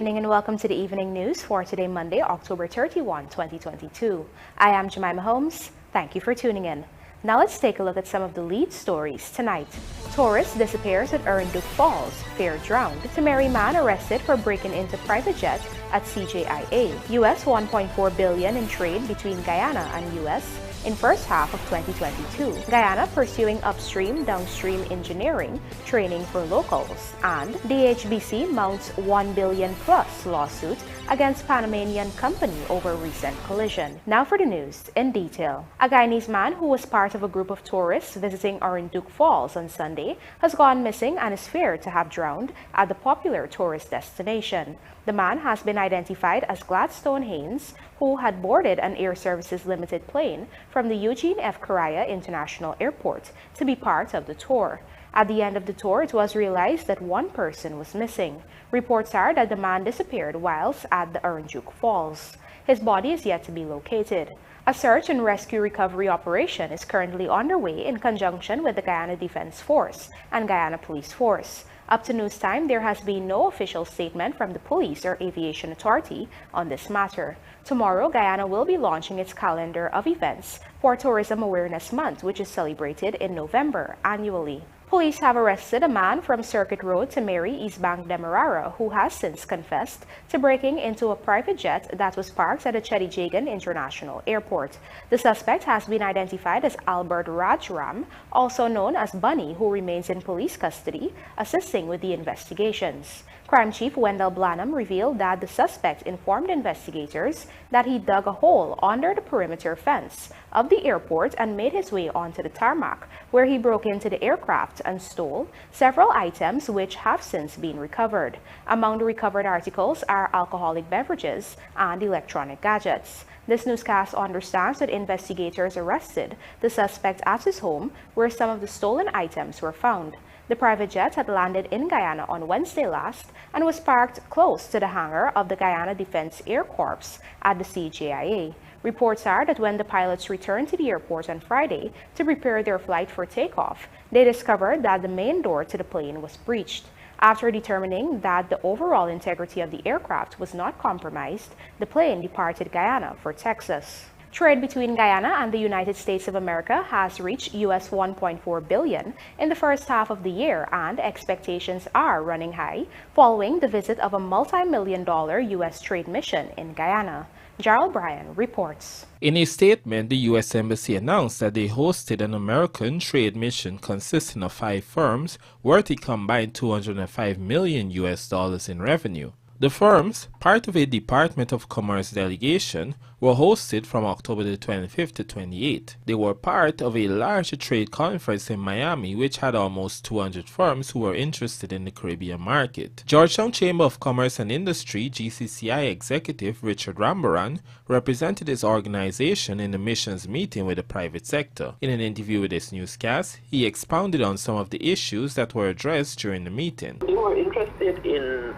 evening and welcome to the evening news for today, Monday, October 31, 2022. I am Jemima Holmes. Thank you for tuning in. Now let's take a look at some of the lead stories tonight. Tourist disappears at ORINDUIK Falls, fare drowned. TIMEHRI man arrested for breaking into private jet at CJIA. US $1.4 billion in trade between Guyana and US in first half of 2022. Guyana pursuing upstream, downstream engineering training for locals. And DHBC mounts $1 billion plus lawsuit against Panamanian company over recent collision. Now for the news in detail. A Guyanese man who was part of a group of tourists visiting ORINDUIK Falls on Sunday has gone missing and is feared to have drowned at the popular tourist destination. The man has been identified as Gladstone Haynes, who had boarded an Air Services Limited plane from the Eugene F. Correa International Airport to be part of the tour. At the end of the tour, it was realized that one person was missing. Reports are that the man disappeared whilst at the ORINDUIK Falls. His body is yet to be located. A search and rescue recovery operation is currently underway in conjunction with the Guyana Defense Force and Guyana Police Force. Up to news time, there has been no official statement from the police or aviation authority on this matter. Tomorrow, Guyana will be launching its calendar of events for Tourism Awareness Month, which is celebrated in November annually. Police have arrested a man from Circuit Road, TIMEHRI, East Bank, Demerara, who has since confessed to breaking into a private jet that was parked at the CJIA International Airport. The suspect has been identified as Albert Rajram, also known as Bunny, who remains in police custody, assisting with the investigations. Crime Chief Wendell Blanham revealed that the suspect informed investigators that he dug a hole under the perimeter fence of the airport and made his way onto the tarmac, where he broke into the aircraft and stole several items which have since been recovered. Among the recovered articles are alcoholic beverages and electronic gadgets. This newscast understands that investigators arrested the suspect at his home, where some of the stolen items were found. The private jet had landed in Guyana on Wednesday last and was parked close to the hangar of the Guyana Defense Air Corps at the CJIA. Reports are that when the pilots returned to the airport on Friday to prepare their flight for takeoff, they discovered that the main door to the plane was breached. After determining that the overall integrity of the aircraft was not compromised, the plane departed Guyana for Texas. Trade between Guyana and the United States of America has reached US $1.4 billion in the first half of the year, and expectations are running high following the visit of a multi-million-dollar US trade mission in Guyana. Gerald Bryan reports. In a statement, the U.S. Embassy announced that they hosted an American trade mission consisting of 5 firms worth a combined $205 million in revenue. The firms, part of a Department of Commerce delegation, were hosted from October the 25th to 28th. They were part of a larger trade conference in Miami, which had almost 200 firms who were interested in the Caribbean market. Georgetown Chamber of Commerce and Industry (GCCI) executive Richard Rambaran represented his organization in the mission's meeting with the private sector. In an interview with this newscast, he expounded on some of the issues that were addressed during the meeting. They were interested in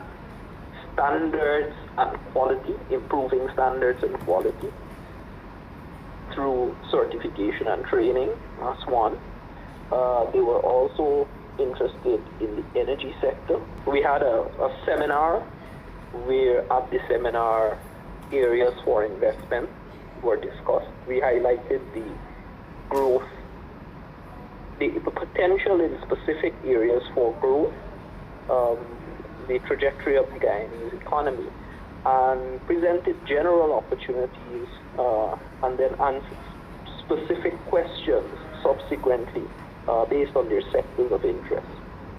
standards and quality, improving standards and quality through certification and training. That's one. They were also interested in the energy sector. We had a seminar where at the seminar areas for investment were discussed. We highlighted the growth, the potential in specific areas for growth, the trajectory of the Guyanese economy, and presented general opportunities and then answered specific questions subsequently based on their sectors of interest.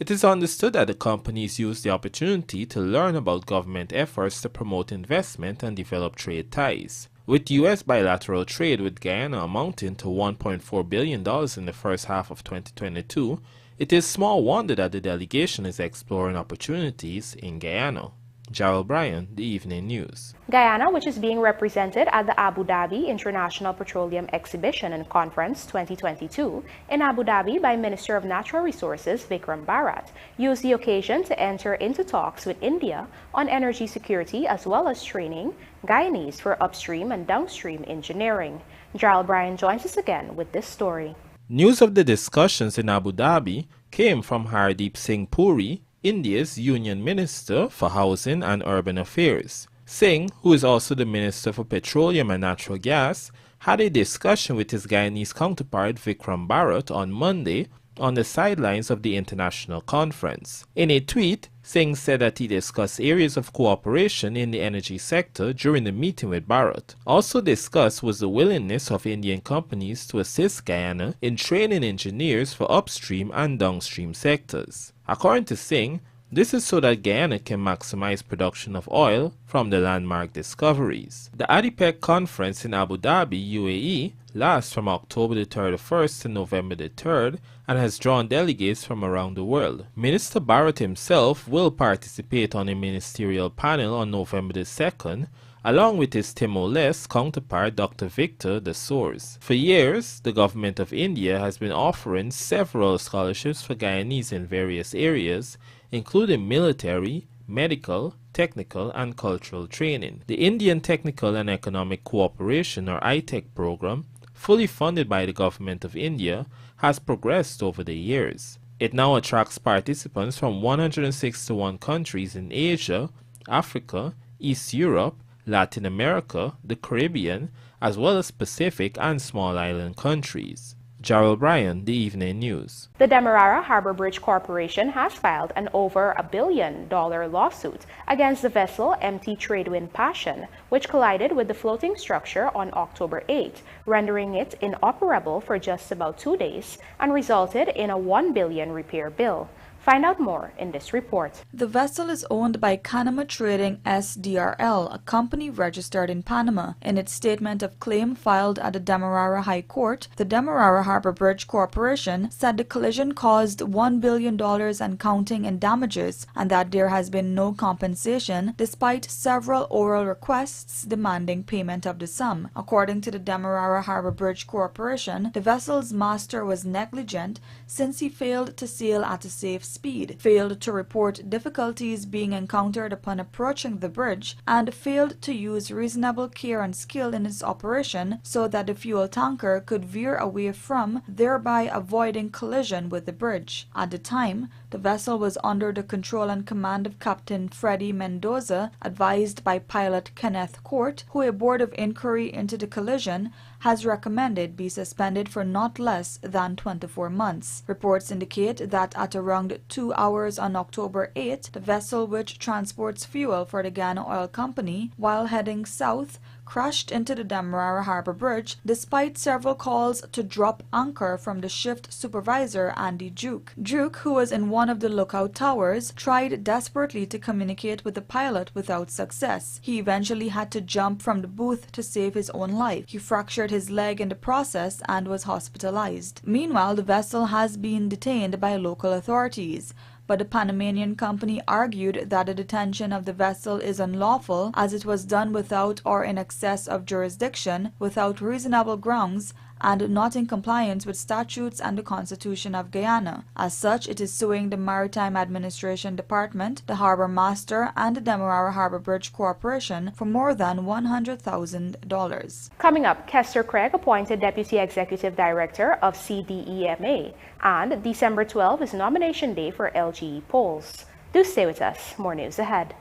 It is understood that the companies used the opportunity to learn about government efforts to promote investment and develop trade ties. With U.S. bilateral trade with Guyana amounting to $1.4 billion in the first half of 2022, it is small wonder that the delegation is exploring opportunities in Guyana. Gerald Bryan, The Evening News. Guyana, which is being represented at the Abu Dhabi International Petroleum Exhibition and Conference 2022 in Abu Dhabi by Minister of Natural Resources Vikram Bharat, used the occasion to enter into talks with India on energy security as well as training Guyanese for upstream and downstream engineering. Gerald Bryan joins us again with this story. News of the discussions in Abu Dhabi came from Hardeep Singh Puri, India's Union Minister for Housing and Urban Affairs. Singh, who is also the Minister for Petroleum and Natural Gas, had a discussion with his Guyanese counterpart Vikram Bharat on Monday on the sidelines of the international conference. In a tweet, Singh said that he discussed areas of cooperation in the energy sector during the meeting with Bharat. Also discussed was the willingness of Indian companies to assist Guyana in training engineers for upstream and downstream sectors. According to Singh, this is so that Guyana can maximize production of oil from the landmark discoveries. The ADIPEC conference in Abu Dhabi, UAE, lasts from October the 31st to November the 3rd and has drawn delegates from around the world. Minister Bharat himself will participate on a ministerial panel on November the 2nd, along with his Timor-Leste counterpart Dr. Victor de Soers. For years, the government of India has been offering several scholarships for Guyanese in various areas, including military, medical, technical, and cultural training. The Indian Technical and Economic Cooperation or ITEC program, fully funded by the government of India, has progressed over the years. It now attracts participants from 161 countries in Asia, Africa, East Europe, Latin America, the Caribbean, as well as Pacific and small island countries. Gerald Bryan, The Evening News. The Demerara Harbor Bridge Corporation has filed an over $1 billion lawsuit against the vessel MT Tradewind Passion, which collided with the floating structure on October 8, rendering it inoperable for just about 2 days and resulted in a $1 billion repair bill. Find out more in this report. The vessel is owned by Panama Trading SDRL, a company registered in Panama. In its statement of claim filed at the Demerara High Court, the Demerara Harbor Bridge Corporation said the collision caused $1 billion and counting in damages, and that there has been no compensation despite several oral requests demanding payment of the sum. According to the Demerara Harbor Bridge Corporation, the vessel's master was negligent since he failed to sail at a safe speed, failed to report difficulties being encountered upon approaching the bridge, and failed to use reasonable care and skill in its operation so that the fuel tanker could veer away from, thereby avoiding collision with the bridge. At the time, the vessel was under the control and command of Captain Freddie Mendoza, advised by pilot Kenneth Court, who a board of inquiry into the collision has recommended be suspended for not less than 24 months. Reports indicate that at around 2 hours on October 8, the vessel, which transports fuel for the Guyana Oil Company, while heading south, crashed into the Demerara Harbor Bridge despite several calls to drop anchor from the shift supervisor Andy Duke. Duke, who was in one of the lookout towers, tried desperately to communicate with the pilot without success. He eventually had to jump from the booth to save his own life. He fractured his leg in the process and was hospitalized. Meanwhile, the vessel has been detained by local authorities, but the Panamanian company argued that the detention of the vessel is unlawful as it was done without or in excess of jurisdiction, without reasonable grounds, and not in compliance with statutes and the Constitution of Guyana. As such, it is suing the Maritime Administration Department, the Harbor Master, and the Demerara Harbor Bridge Corporation for more than $100,000. Coming up, Kester Craig appointed Deputy Executive Director of CDEMA, and December 12 is nomination day for LGE polls. Do stay with us. More news ahead.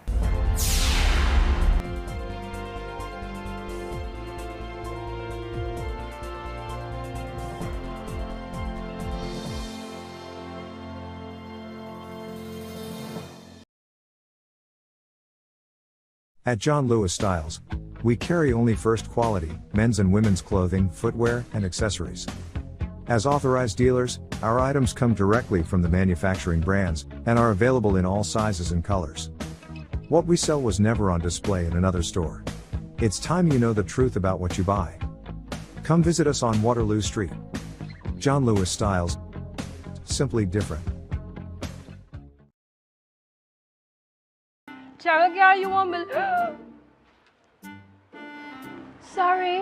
At John Lewis Styles, we carry only first quality, men's and women's clothing, footwear, and accessories. As authorized dealers, our items come directly from the manufacturing brands, and are available in all sizes and colors. What we sell was never on display in another store. It's time you know the truth about what you buy. Come visit us on Waterloo Street. John Lewis Styles. Simply different. Cheryl, girl, you won't believe. Sorry,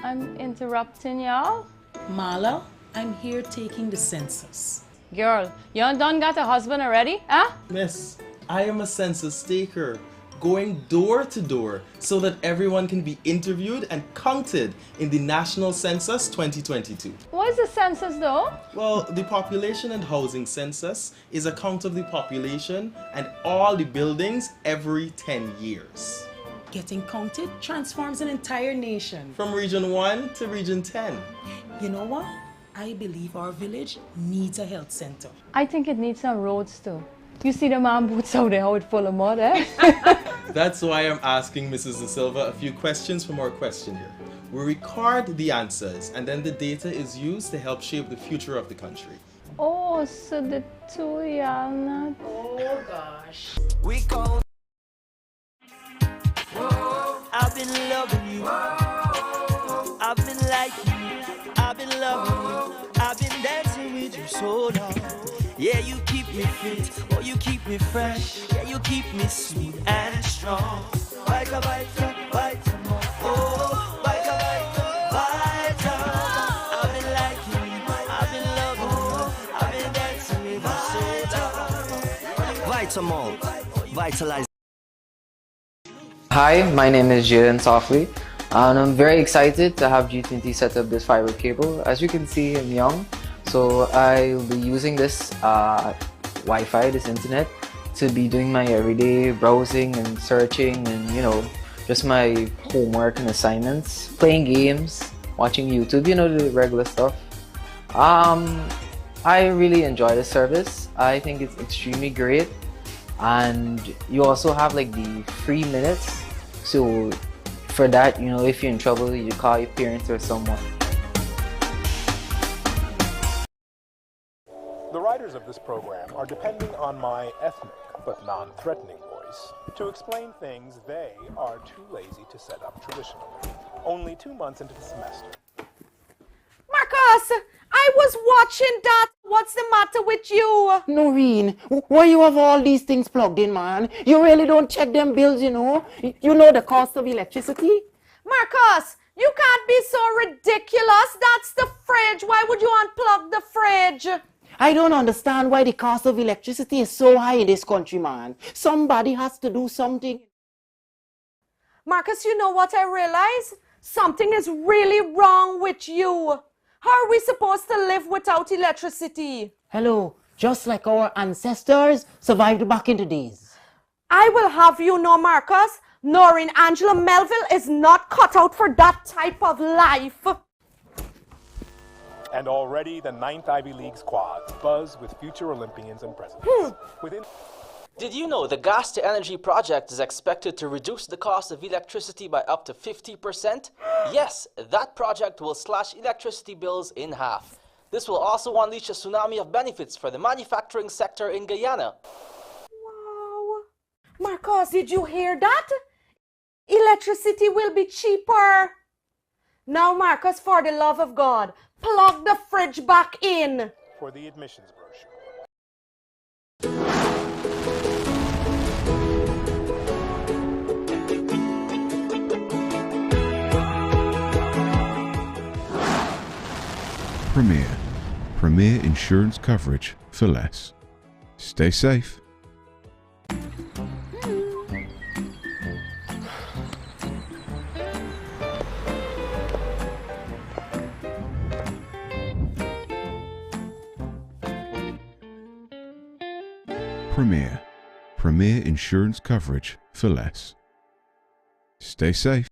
I'm interrupting y'all. Marla, I'm here taking the census. Girl, you done got a husband already, huh? Miss, I am a census taker. going door to door so that everyone can be interviewed and counted in the National Census 2022. What is the census though? Well, the population and housing census is a count of the population and all the buildings every 10 years. Getting counted transforms an entire nation. From region 1 to region 10. You know what? I believe our village needs a health center. I think it needs some roads too. You see the man boots out there, how it's full of mud, eh? That's why I'm asking Mrs. De Silva a few questions from our questionnaire. We record the answers and then the data is used to help shape the future of the country. Oh, so the two y'all not... Oh gosh. We call. I've been loving you. I've been liking you. I've been loving you. I've been dancing with you so long. Yeah, you keep me fit. Oh, you keep me fresh. Yeah, you keep me sweet and strong. Vita, vita, vita more. Oh, vita, vita, vita. I've been liking you. I've been loving you. I've been dancing with you so long. Vita more. Vitalize. Hi, my name is Jalen Softly, and I'm very excited to have G20 set up this fiber cable. As you can see, I'm young, so I'll be using this Wi-Fi, this internet, to be doing my everyday browsing and searching and, you know, just my homework and assignments, playing games, watching YouTube, you know, the regular stuff. I really enjoy the service. I think it's extremely great. And you also have like the free minutes, so for that, you know, if you're in trouble, you call your parents or someone. The writers of this program are depending on my ethnic but non-threatening voice to explain things they are too lazy to set up traditionally. Only 2 months into the semester. Marcus, I was watching that. What's the matter with you? Noreen, why you have all these things plugged in, man? You really don't check them bills, you know? You know the cost of electricity? Marcus, you can't be so ridiculous. That's the fridge. Why would you unplug the fridge? I don't understand why the cost of electricity is so high in this country, man. Somebody has to do something. Marcus, you know what I realize? Something is really wrong with you. How are we supposed to live without electricity? Hello, just like our ancestors survived back in the days. I will have you know, Marcus, Noreen Angela Melville is not cut out for that type of life. And already the 9th Ivy League squads buzz with future Olympians and presidents. Did you know the Gas to Energy project is expected to reduce the cost of electricity by up to 50%? Yes, that project will slash electricity bills in half. This will also unleash a tsunami of benefits for the manufacturing sector in Guyana. Wow. Marcos, did you hear that? Electricity will be cheaper. Now, Marcus, for the love of God, plug the fridge back in. For the admissions brochure. Premier insurance coverage for less. Stay safe. Premier insurance coverage for less. Stay safe.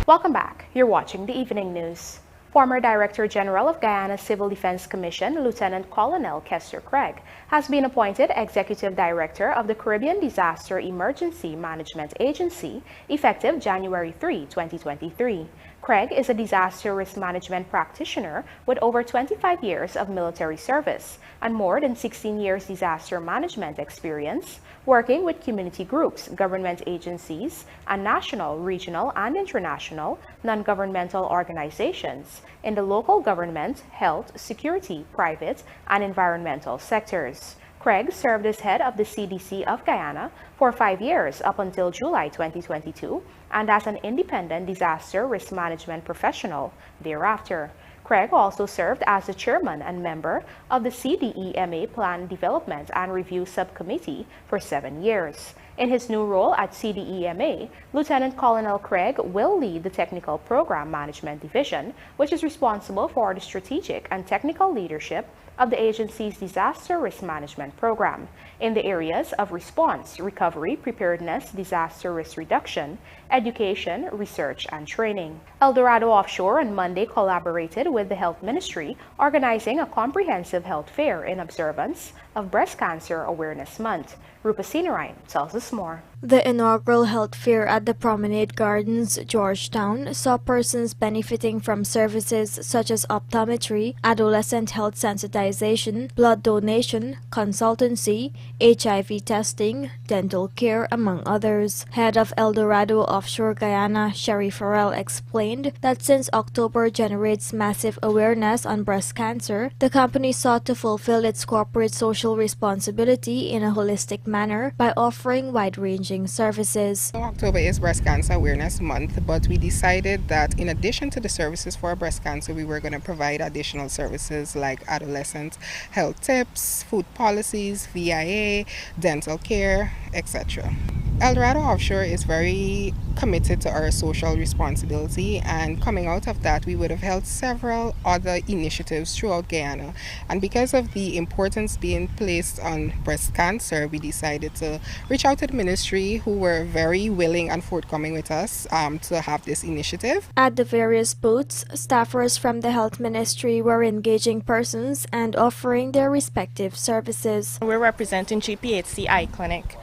Welcome back. You're watching the Evening News. Former Director General of Guyana Civil Defense Commission, Lieutenant Colonel Kester Craig, has been appointed Executive Director of the Caribbean Disaster Emergency Management Agency, effective January 3, 2023. Craig is a disaster risk management practitioner with over 25 years of military service and more than 16 years disaster management experience, working with community groups, government agencies, and national, regional, and international non-governmental organizations in the local government, health, security, private, and environmental sectors. Craig served as head of the CDC of Guyana for 5 years up until July 2022 and as an independent disaster risk management professional thereafter. Craig also served as the chairman and member of the CDEMA Plan Development and Review Subcommittee for 7 years. In his new role at CDEMA, Lieutenant Colonel Craig will lead the Technical Program Management Division, which is responsible for the strategic and technical leadership of the agency's disaster risk management program in the areas of response, recovery, preparedness, disaster risk reduction, education, research, and training. Dorado Offshore on Monday collaborated with the Health Ministry, organizing a comprehensive health fair in observance of Breast Cancer Awareness Month. Rupa Sinarayan tells us more. The inaugural health fair at the Promenade Gardens, Georgetown, saw persons benefiting from services such as optometry, adolescent health sensitization, blood donation, consultancy, HIV testing, dental care, among others. Head of Dorado Offshore Guyana, Sherry Farrell, explained that since October generates massive awareness on breast cancer, the company sought to fulfill its corporate social responsibility in a holistic manner by offering wide-ranging services. October is Breast Cancer Awareness Month, but we decided that in addition to the services for breast cancer, we were going to provide additional services like adolescent health tips, food policies, VIA, dental care, etc. Dorado Offshore is very committed to our social responsibility, and coming out of that we would have held several other initiatives throughout Guyana, and because of the importance being placed on breast cancer, we decided to reach out to the ministry, who were very willing and forthcoming with us to have this initiative. At the various booths, staffers from the Health Ministry were engaging persons and offering their respective services. We're representing GPHC Clinic.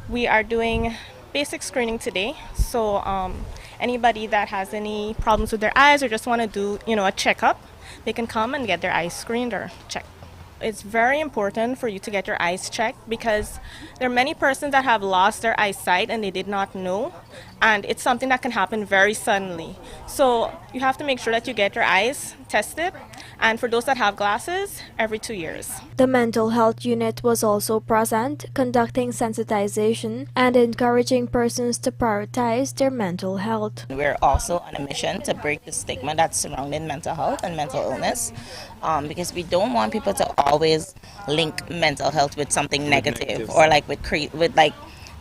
We are doing basic screening today, so anybody that has any problems with their eyes or just want to do, a checkup, they can come and get their eyes screened or checked. It's very important for you to get your eyes checked because there are many persons that have lost their eyesight and they did not know, and it's something that can happen very suddenly. So you have to make sure that you get your eyes tested, and for those that have glasses, every 2 years. The mental health unit was also present, conducting sensitization and encouraging persons to prioritize their mental health. We're also on a mission to break the stigma that's surrounding mental health and mental illness, because we don't want people to always link mental health with something negative, or like with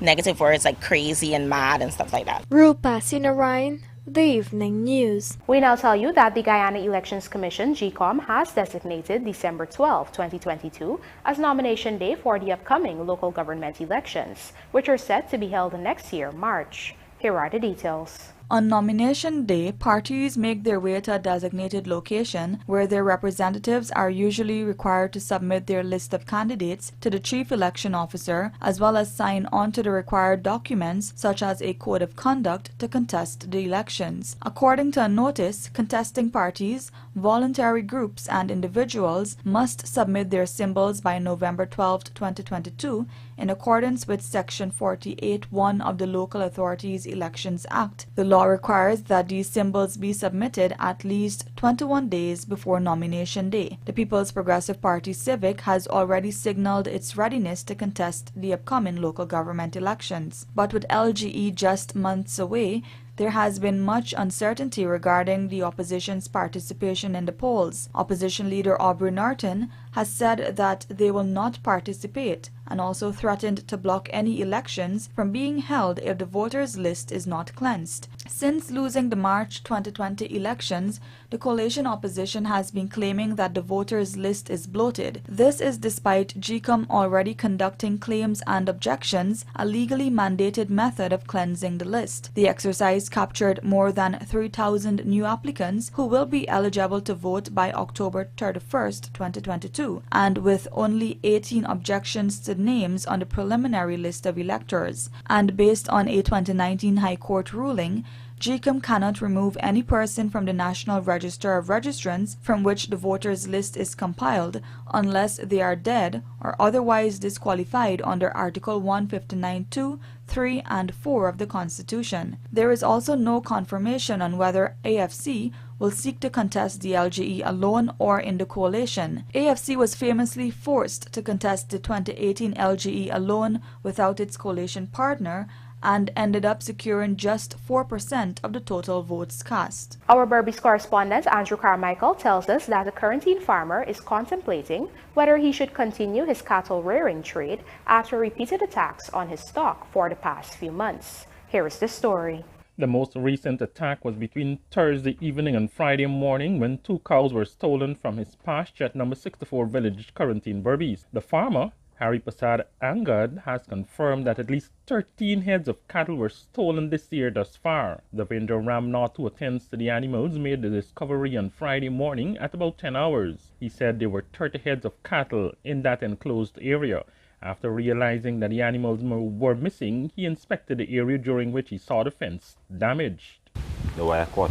negative words like crazy and mad and stuff like that. Rupa Sinarayan, The Evening News. We now tell you that the Guyana Elections Commission, GECOM, has designated December 12, 2022 as nomination day for the upcoming local government elections, which are set to be held next year, March. Here are the details. On nomination day, parties make their way to a designated location where their representatives are usually required to submit their list of candidates to the Chief Election Officer, as well as sign on to the required documents such as a code of conduct to contest the elections. According to a notice, contesting parties, voluntary groups, and individuals must submit their symbols by November 12, 2022 in accordance with Section 48(1) of the Local Authorities Elections Act. The law requires that these symbols be submitted at least 21 days before nomination day. The People's Progressive Party Civic has already signaled its readiness to contest the upcoming local government elections. But with LGE just months away, there has been much uncertainty regarding the opposition's participation in the polls. Opposition leader Aubrey Norton has said that they will not participate, and also threatened to block any elections from being held if the voters' list is not cleansed. Since losing the March 2020 elections, the coalition opposition has been claiming that the voters' list is bloated. This is despite GECOM already conducting claims and objections, a legally mandated method of cleansing the list. The exercise captured more than 3,000 new applicants who will be eligible to vote by October 31st, 2022, and with only 18 objections to names on the preliminary list of electors. And based on a 2019 High Court ruling, GECOM cannot remove any person from the National Register of Registrants from which the voters' list is compiled unless they are dead or otherwise disqualified under Article 159(2), 3, and 4 of the Constitution. There is also no confirmation on whether AFC will seek to contest the LGE alone or in the coalition. AFC was famously forced to contest the 2018 LGE alone without its coalition partner and ended up securing just 4% of the total votes cast. Our Berbice correspondent Andrew Carmichael tells us that the Quarantine farmer is contemplating whether he should continue his cattle rearing trade after repeated attacks on his stock for the past few months. Here is the story. The most recent attack was between Thursday evening and Friday morning when 2 cows were stolen from his pasture at number 64 village, Quarantine, Berbice. The farmer, Harry Prasad Angad, has confirmed that at least 13 heads of cattle were stolen this year thus far. The vendor Ramnath, who attends to the animals, made the discovery on Friday morning at about 10 hours. He said there were 30 heads of cattle in that enclosed area. After realizing that the animals were missing, he inspected the area, during which he saw the fence damaged. The wire cut,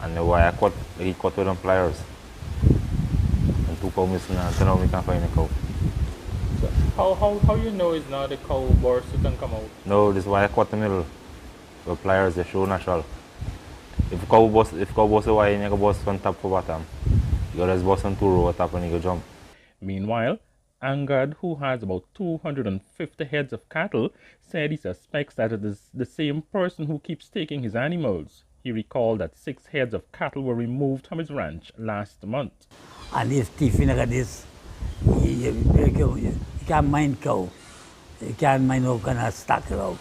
and the wire cut, he cut with them pliers. And 2 cows missing, and so now we can't find the cow. So how you know it's not a cow burst it can come out? No, this wire cut the middle. The pliers, they show natural. If cow bust the wire, you can bust on top for bottom. You just bust on 2 rows top and you can jump. Meanwhile, Angad, who has about 250 heads of cattle, said he suspects that it is the same person who keeps taking his animals. He recalled that 6 heads of cattle were removed from his ranch last month. And this thief in this, you can't mind cow. You can't mind how can I stack it out.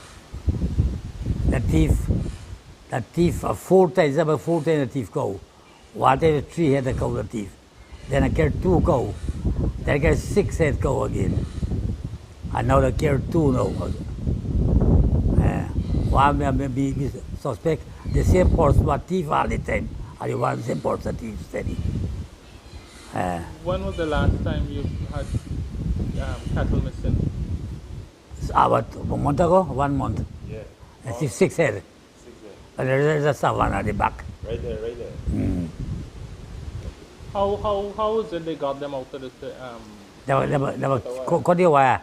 The thief, 4 times, about 4 times the thief cow. What is 3 head of cow the thief? Then I carry 2 cow. Then I carry 6 head cow again. And now I carry 2 now. One be suspect, the same person was thief all the time. And you want the same person thief steady. When was the last time you had cattle missing? About a month ago, 1 month. Yeah. I see 6 head. 6 head. And there's a savannah at the back. Right there, right there. Mm. How is it they got them out of the They were cut the wire.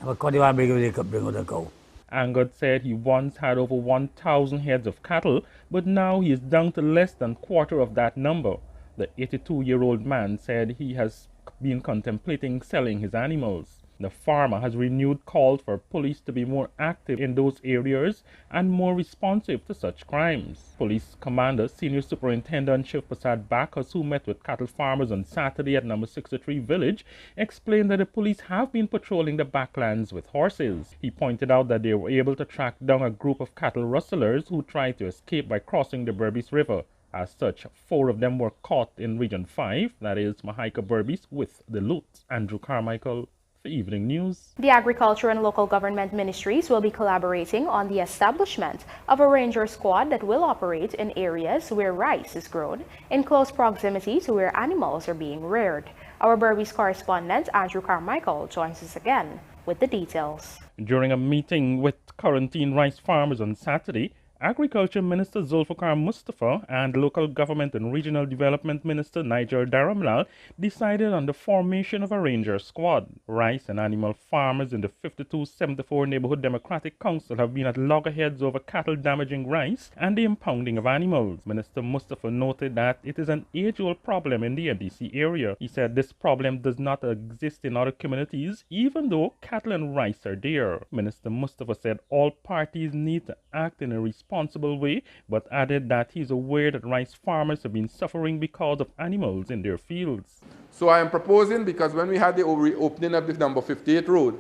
They were cut the wire, bring out the cow. Angad said he once had over 1,000 heads of cattle, but now he is down to less than quarter of that number. The 82-year-old man said he has been contemplating selling his animals. The farmer has renewed calls for police to be more active in those areas and more responsive to such crimes. Police Commander Senior Superintendent Shiv Prasad Bakas, who met with cattle farmers on Saturday at number 63 village, explained that the police have been patrolling the backlands with horses. He pointed out that they were able to track down a group of cattle rustlers who tried to escape by crossing the Berbice River. As such, 4 of them were caught in Region 5, that is Mahaika Berbice, with the loot. Andrew Carmichael for Evening News. The Agriculture and Local Government Ministries will be collaborating on the establishment of a ranger squad that will operate in areas where rice is grown in close proximity to where animals are being reared. Our Berbice correspondent Andrew Carmichael joins us again with the details. During a meeting with Quarantine rice farmers on Saturday, Agriculture Minister Zulfikar Mustafa and Local Government and Regional Development Minister Nigel Daramlal decided on the formation of a ranger squad. Rice and animal farmers in the 5274 Neighborhood Democratic Council have been at loggerheads over cattle damaging rice and the impounding of animals. Minister Mustafa noted that it is an age-old problem in the MDC area. He said this problem does not exist in other communities, even though cattle and rice are there. Minister Mustafa said all parties need to act in a responsible way, but added that he's aware that rice farmers have been suffering because of animals in their fields. So I am proposing, because when we had the opening of the number 58 road,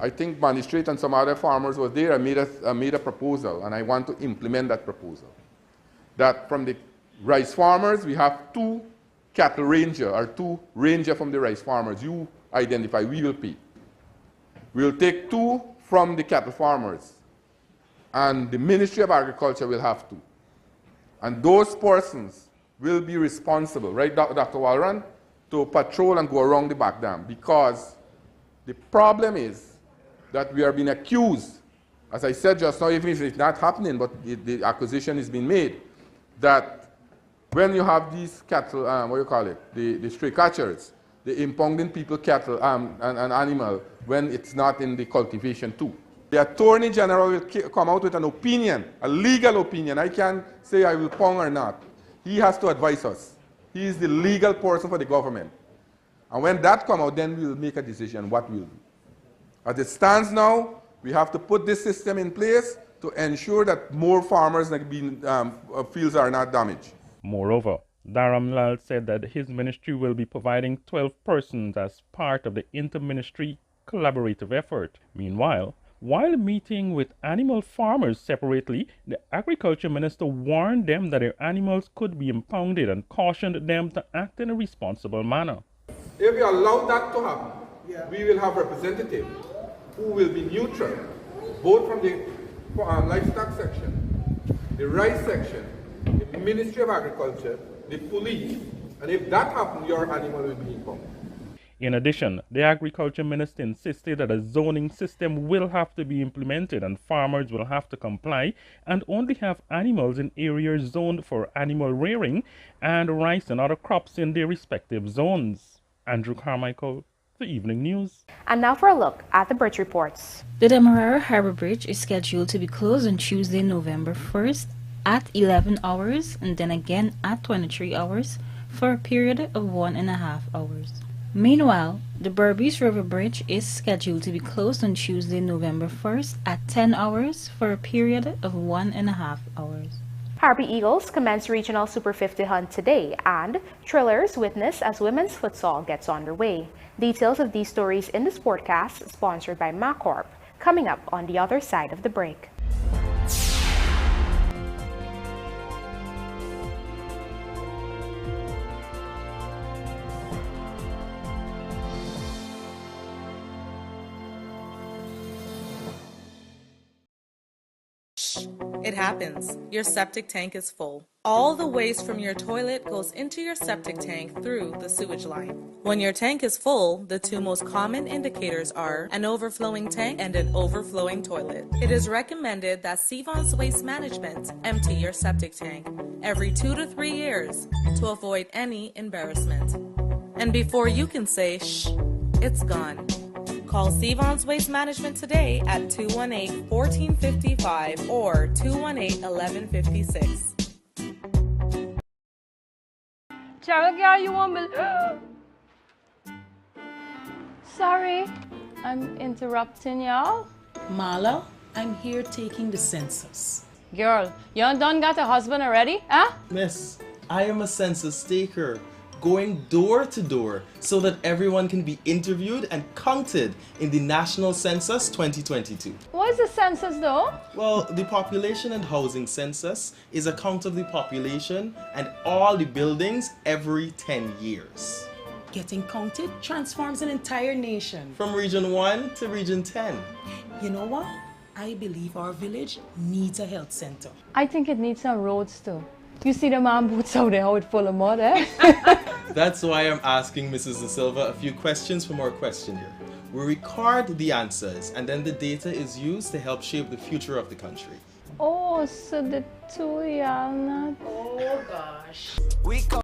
I think Magistrate and some other farmers were there. I made a proposal, and I want to implement that proposal. That from the rice farmers, we have 2 cattle ranger, or 2 ranger from the rice farmers. You identify, we will pay. We'll take 2 from the cattle farmers, and the Ministry of Agriculture will have 2. And those persons will be responsible, right, Dr. Walran, to patrol and go around the back dam, because the problem is that we are being accused, as I said just now, even if it's not happening, but the acquisition is being made, that when you have these cattle, the stray catchers, the impounding people cattle and animal when it's not in the cultivation too. The Attorney General will come out with an opinion, a legal opinion. I can't say I will pound or not. He has to advise us. He is the legal person for the government. And when that comes out, then we will make a decision what we'll do. As it stands now, we have to put this system in place to ensure that more farmers' fields are not damaged. Moreover, Dharamlal said that his ministry will be providing 12 persons as part of the inter-ministry collaborative effort. Meanwhile, while meeting with animal farmers separately, the agriculture minister warned them that their animals could be impounded and cautioned them to act in a responsible manner. If we allow that to happen, we will have representatives who will be neutral, both from the livestock section, the rice section, the Ministry of Agriculture, the police, and if that happens, your animal will be impounded. In addition, the agriculture minister insisted that a zoning system will have to be implemented and farmers will have to comply and only have animals in areas zoned for animal rearing and rice and other crops in their respective zones. Andrew Carmichael, The Evening News. And now for a look at the bridge reports. The Demerara Harbor Bridge is scheduled to be closed on Tuesday, November 1st at 11 hours and then again at 23 hours for a period of 1.5 hours. Meanwhile, the Berbice River Bridge is scheduled to be closed on Tuesday, November 1st at 10 hours for a period of 1.5 hours. Harvey Eagles commence regional Super 50 hunt today, and thrillers witness as women's futsal gets underway. Details of these stories in the Sportcast, sponsored by MacCorp, coming up on the other side of the break. It happens. Your septic tank is full. All the waste from your toilet goes into your septic tank through the sewage line. When your tank is full, the two most common indicators are an overflowing tank and an overflowing toilet. It is recommended that Sevon's Waste Management empty your septic tank every 2 to 3 years to avoid any embarrassment. And before you can say, shh, it's gone. Call Sevon's Waste Management today at 218-1455 or 218-1156. Cheryl, girl, you want me? Sorry, I'm interrupting y'all. Marla, I'm here taking the census. Girl, you done got a husband already, huh? Miss, I am a census taker, going door to door so that everyone can be interviewed and counted in the National Census 2022. What is the census though? Well, the Population and Housing Census is a count of the population and all the buildings every 10 years. Getting counted transforms an entire nation. From Region 1 to Region 10. You know what? I believe our village needs a health center. I think it needs some roads too. You see the man boots out there, how it's full of mud, eh? That's why I'm asking Mrs. Da Silva a few questions from our questionnaire. We record the answers and then the data is used to help shape the future of the country. Oh, so the two y'all not... Oh gosh. We come